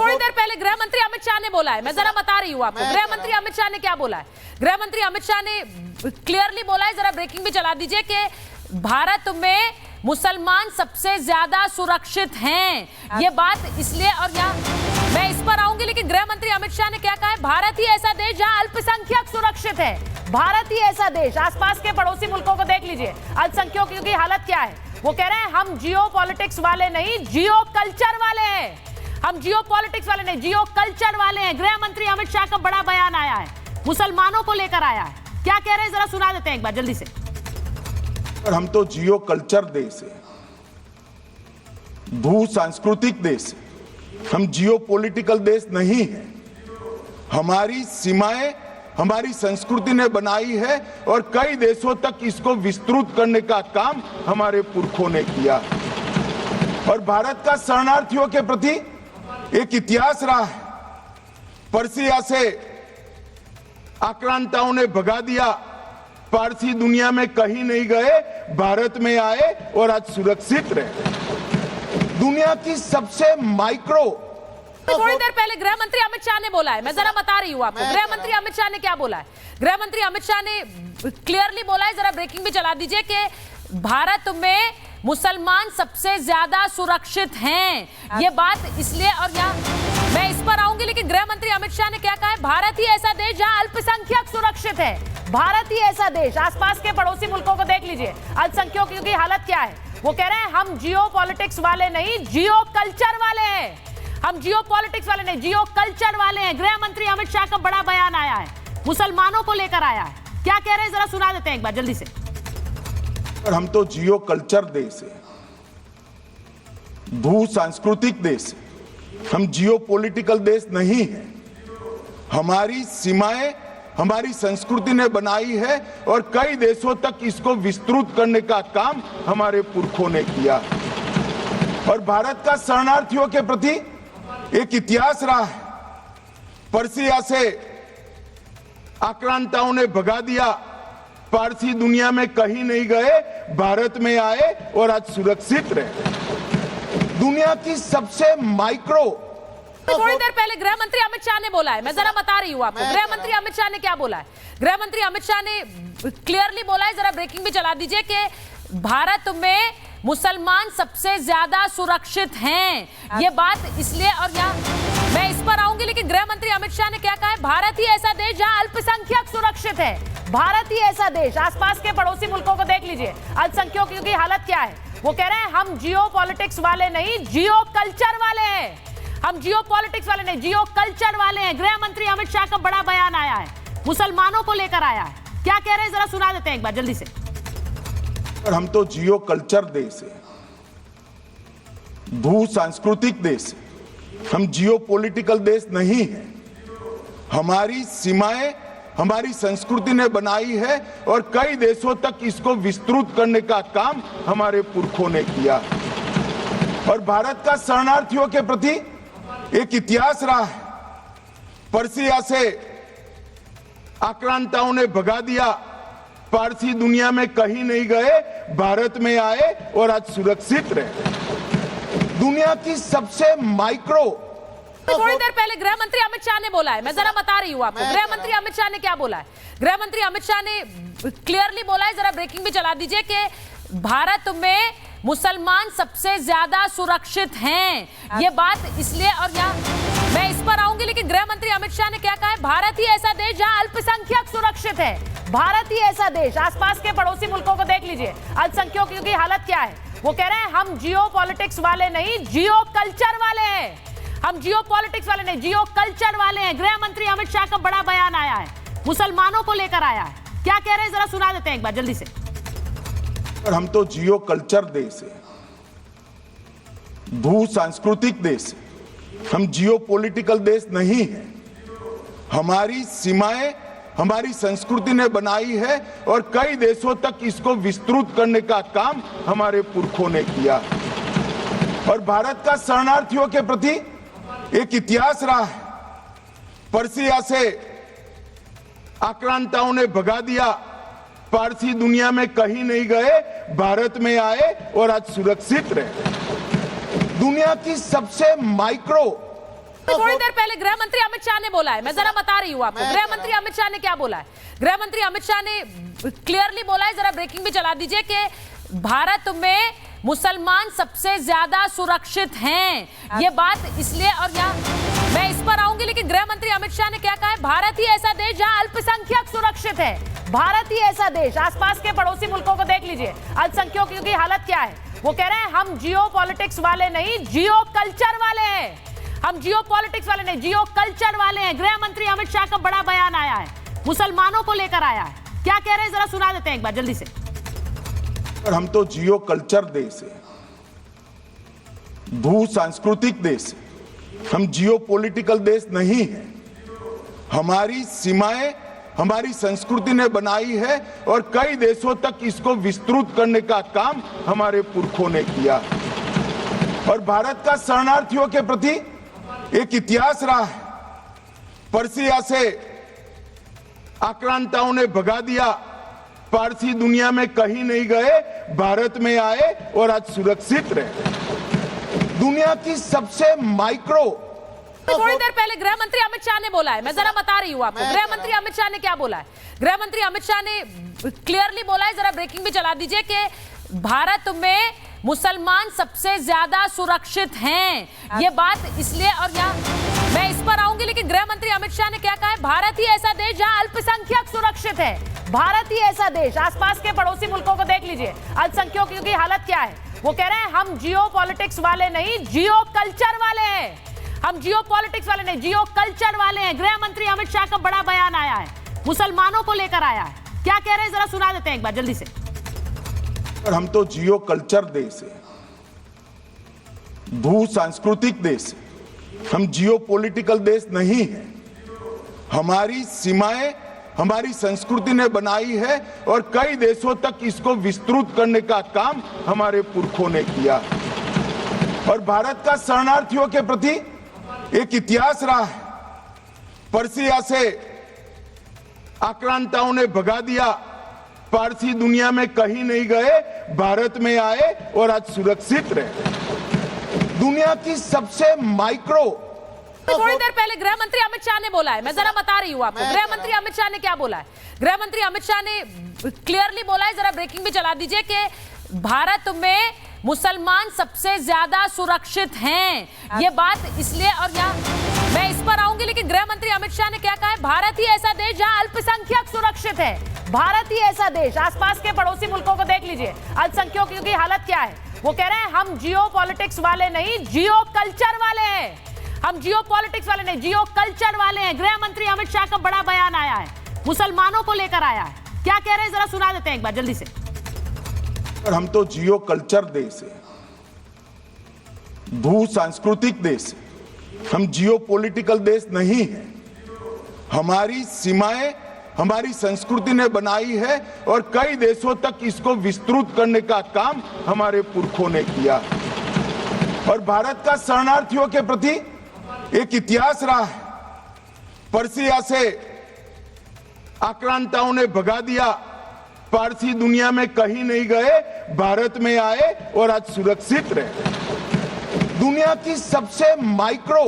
थोड़ी देर पहले गृह मंत्री अमित शाह ने बोला है, मैं जरा बता रही हूँ आपको। गृह मंत्री अमित शाह ने क्या बोला है? गृह मंत्री अमित शाह ने क्लियरली बोला है, जरा ब्रेकिंग भी चला दीजिए, कि भारत में मुसलमान सबसे ज्यादा सुरक्षित हैं। ये बात इसलिए, और यहाँ मैं इस पर आऊंगी, लेकिन गृह मंत्री अमित शाह ने क्या कहा है? भारत ही ऐसा देश जहां अल्पसंख्यक सुरक्षित है। भारत ही ऐसा देश, आसपास के पड़ोसी मुल्कों को देख लीजिए, अल्पसंख्यकों की हालत क्या है। वो कह रहे हैं हम जियो पॉलिटिक्स वाले नहीं, जियो कल्चर वाले हैं। हम जियो पॉलिटिक्स वाले नहीं, जियो कल्चर वाले हैं। गृह मंत्री अमित शाह का बड़ा बयान आया है, मुसलमानों को लेकर आया है। क्या कह रहे हैं, जरा सुना देते हैं एक बार जल्दी से। हम तो जियो कल्चर देश है, भू सांस्कृतिक देश है, हम जियो पॉलिटिकल देश नहीं है। हमारी सीमाएं हमारी संस्कृति ने बनाई है और कई देशों तक इसको विस्तृत करने का काम हमारे पुरखों ने किया। और भारत का शरणार्थियों के प्रति एक इतिहास रहा है। पर्सिया से आक्रांताओं ने भगा दिया, पारसी दुनिया में कहीं नहीं गए, भारत में आए और आज सुरक्षित रहे। दुनिया की सबसे माइक्रो। थोड़ी देर पहले गृह मंत्री अमित शाह ने बोला है, मैं जरा बता रही हूँ आपको। गृह मंत्री अमित शाह ने क्या बोला है? गृह मंत्री अमित शाह ने क्लियरली बोला है, जरा ब्रेकिंग भी चला दीजिए, कि भारत में मुसलमान सबसे ज्यादा सुरक्षित हैं। ये बात इसलिए, और यहाँ मैं इस पर आऊंगी, लेकिन गृह मंत्री अमित शाह ने क्या कहा है? भारत ही ऐसा देश जहां अल्पसंख्यक सुरक्षित है। भारत ही ऐसा देश, आसपास के पड़ोसी मुल्कों को देख लीजिए, अल्पसंख्यकों की हालत क्या है। वो कह रहे हैं हम जियो पॉलिटिक्स वाले नहीं, जियो कल्चर वाले हैं। हम जियो पॉलिटिक्स वाले नहीं, जियो कल्चर वाले हैं। गृह मंत्री अमित शाह का बड़ा बयान आया है, मुसलमानों को लेकर आया है। क्या कह रहे हैं, जरा सुना देते हैं एक बार जल्दी से। हम तो जियो कल्चर देश है, भू सांस्कृतिक देश है, हम जियो पॉलिटिकल देश नहीं है। हमारी सीमाएं हमारी संस्कृति ने बनाई है और कई देशों तक इसको विस्तृत करने का काम हमारे पुरखों ने किया। और भारत का शरणार्थियों के प्रति एक इतिहास रहा है। पर्सिया से आक्रांताओं ने भगा दिया, पारसी दुनिया में कहीं नहीं गए, भारत में आए और आज सुरक्षित रहे। दुनिया की सबसे माइक्रो। थोड़ी देर पहले गृह मंत्री अमित शाह ने बोला है, मैं जरा बता रही हूँ आपको। गृह मंत्री अमित शाह ने क्या बोला है? गृह मंत्री अमित शाह ने क्लियरली बोला है, जरा ब्रेकिंग भी चला दीजिए, कि भारत में मुसलमान सबसे ज्यादा सुरक्षित हैं। ये बात इसलिए, और यहाँ मैं इस पर आऊंगी, लेकिन गृह मंत्री अमित शाह ने क्या कहा है? भारत ही ऐसा देश जहां अल्पसंख्यक सुरक्षित है। भारत ही ऐसा देश, आसपास के पड़ोसी मुल्कों को देख लीजिए, अल्पसंख्यकों की हालत क्या है। वो कह रहे हैं हम जियो पॉलिटिक्स वाले नहीं, जियो कल्चर वाले हैं। हम जियो पॉलिटिक्स वाले नहीं, जियो कल्चर वाले हैं। गृह मंत्री अमित शाह का बड़ा बयान आया है, मुसलमानों को लेकर आया है। क्या कह रहे हैं, जरा सुना देते हैं एक बार जल्दी से। हम तो जियो कल्चर देश है, भू सांस्कृतिक देश है, हम जियो पॉलिटिकल देश नहीं है। हमारी सीमाएं हमारी संस्कृति ने बनाई है और कई देशों तक इसको विस्तृत करने का काम हमारे पुरखों ने किया। और भारत का शरणार्थियों के प्रति एक इतिहास रहा है। पर्सिया से आक्रांताओं ने भगा दिया, पारसी दुनिया में कहीं नहीं गए, भारत में आए और आज सुरक्षित रहे। दुनिया की सबसे माइक्रो। थोड़ी देर पहले गृह मंत्री अमित शाह ने बोला है, मैं जरा बता रही हूँ आपको। गृह मंत्री अमित शाह ने क्या बोला है? गृह मंत्री अमित शाह ने क्लियरली बोला है, जरा ब्रेकिंग भी चला दीजिए, कि भारत में मुसलमान सबसे ज्यादा सुरक्षित हैं। ये बात इसलिए, और यहाँ मैं इस पर आऊंगी, लेकिन गृह मंत्री अमित शाह ने क्या कहा है? भारत ही ऐसा देश जहां अल्पसंख्यक सुरक्षित है। भारत ही ऐसा देश, आसपास के पड़ोसी मुल्कों को देख लीजिए, अल्पसंख्यकों की हालत क्या है। वो कह रहे हैं हम जियो पॉलिटिक्स वाले नहीं, जियो कल्चर वाले हैं। हम जियो पॉलिटिक्स वाले नहीं, जियो कल्चर वाले हैं। गृह मंत्री अमित शाह का बड़ा बयान आया है, मुसलमानों को लेकर आया है। क्या कह रहे हैं, जरा सुना देते हैं एक बार जल्दी से। हम तो जियो कल्चर देश है, भू सांस्कृतिक देश है, हम जियो पॉलिटिकल देश नहीं है। हमारी सीमाएं हमारी संस्कृति ने बनाई है और कई देशों तक इसको विस्तृत करने का काम हमारे पुरखों ने किया। और भारत का शरणार्थियों के प्रति एक इतिहास रहा है। पर्सिया से आक्रांताओं ने भगा दिया, पारसी दुनिया में कहीं नहीं गए, भारत में आए और आज सुरक्षित रहे। दुनिया की सबसे माइक्रो थोड़ी देर पहले गृह मंत्री अमित शाह ने बोला है, मैं जरा बता रही हूँ आपको। गृह मंत्री अमित शाह ने क्या बोला है? गृह मंत्री अमित शाह ने क्लियरली बोला है, जरा ब्रेकिंग भी चला दीजिए, कि भारत में मुसलमान सबसे ज्यादा सुरक्षित हैं। ये बात इसलिए, और यहाँ मैं इस पर आऊंगी, लेकिन गृह मंत्री अमित शाह ने क्या कहा है? भारत ही ऐसा देश जहां अल्पसंख्यक सुरक्षित है। भारत ही ऐसा देश, आसपास के पड़ोसी मुल्कों को देख लीजिए, अल्पसंख्यकों की हालत क्या है। वो कह रहे हैं हम जियो पॉलिटिक्स वाले नहीं, जियो कल्चर वाले हैं। हम जियो पॉलिटिक्स वाले नहीं, जियो कल्चर वाले हैं। गृह मंत्री अमित शाह का बड़ा बयान आया है, मुसलमानों को लेकर आया है। क्या कह रहे हैं, जरा सुना देते हैं एक बार जल्दी से। हम तो जियो कल्चर देश है, भू सांस्कृतिक देश है, हम जियो पॉलिटिकल देश नहीं है। हमारी सीमाएं हमारी संस्कृति ने बनाई है और कई देशों तक इसको विस्तृत करने का काम हमारे पुरखों ने किया। और भारत का शरणार्थियों के प्रति एक इतिहास रहा है। पर्सिया से आक्रांताओं ने भगा दिया, पारसी दुनिया में कहीं नहीं गए, भारत में आए और आज सुरक्षित रहे। दुनिया की सबसे माइक्रो, थोड़ी देर पहले गृह मंत्री अमित शाह ने बोला है, मैं जरा बता रही हूँ आपको। गृह मंत्री अमित शाह ने क्या बोला है? गृह मंत्री अमित शाह ने क्लियरली बोला है, जरा ब्रेकिंग भी चला दीजिए, कि भारत में मुसलमान सबसे ज्यादा सुरक्षित हैं। ये बात इसलिए, और यहाँ मैं इस पर आऊंगी, लेकिन गृह मंत्री अमित शाह ने क्या कहा है? भारत ही ऐसा देश जहां अल्पसंख्यक सुरक्षित है। भारत ही ऐसा देश, आसपास के पड़ोसी मुल्कों को देख लीजिए, अल्पसंख्यकों की हालत क्या है। वो कह रहे हैं हम जियो पॉलिटिक्स वाले नहीं, जियो कल्चर वाले हैं। हम जियो पॉलिटिक्स वाले नहीं, जियो कल्चर वाले हैं। गृह मंत्री अमित शाह का बड़ा बयान आया है, मुसलमानों को लेकर आया है। क्या कह रहे हैं, जरा सुना देते हैं एक बार जल्दी से। हम तो जियो कल्चर देश है, भू सांस्कृतिक देश है, हम जियो पॉलिटिकल देश नहीं है। हमारी सीमाएं हमारी संस्कृति ने बनाई है और कई देशों तक इसको विस्तृत करने का काम हमारे पुरखों ने किया। और भारत का शरणार्थियों के प्रति एक इतिहास रहा है। पर्सिया से आक्रांताओं ने भगा दिया, पारसी दुनिया में कहीं नहीं गए, भारत में आए और आज सुरक्षित रहे। दुनिया की सबसे माइक्रो, थोड़ी देर पहले गृह मंत्री अमित शाह ने बोला है, मैं जरा बता रही हूँ आपको। गृह मंत्री अमित शाह ने क्या बोला है? गृह मंत्री अमित शाह ने क्लियरली बोला है, जरा ब्रेकिंग भी चला दीजिए, कि भारत में मुसलमान सबसे ज्यादा सुरक्षित हैं। ये बात इसलिए, और यहाँ मैं इस पर आऊंगी, लेकिन गृह मंत्री अमित शाह ने क्या कहा है? भारत ही ऐसा देश जहां अल्पसंख्यक सुरक्षित है। भारत ही ऐसा देश, आसपास के पड़ोसी मुल्कों को देख लीजिए, अल्पसंख्यकों की हालत क्या है। वो कह रहे हैं हम जियो पॉलिटिक्स वाले नहीं, जियो कल्चर वाले हैं। हम जियो पॉलिटिक्स वाले नहीं, जियो कल्चर वाले हैं। गृह मंत्री अमित शाह का बड़ा बयान आया है, मुसलमानों को लेकर आया है। क्या कह रहे हैं, जरा सुना देते हैं एक बार जल्दी से। हम तो जियो कल्चर देश है, भू सांस्कृतिक देश है, हम जियो पॉलिटिकल देश नहीं है। हमारी सीमाएं हमारी संस्कृति ने बनाई है और कई देशों तक इसको विस्तृत करने का काम हमारे पुरखों ने किया। और भारत का शरणार्थियों के प्रति एक इतिहास रहा है। पर्सिया से आक्रांताओं ने भगा दिया, पारसी दुनिया में कहीं नहीं गए, भारत में आए और आज सुरक्षित रहे। दुनिया की सबसे माइक्रो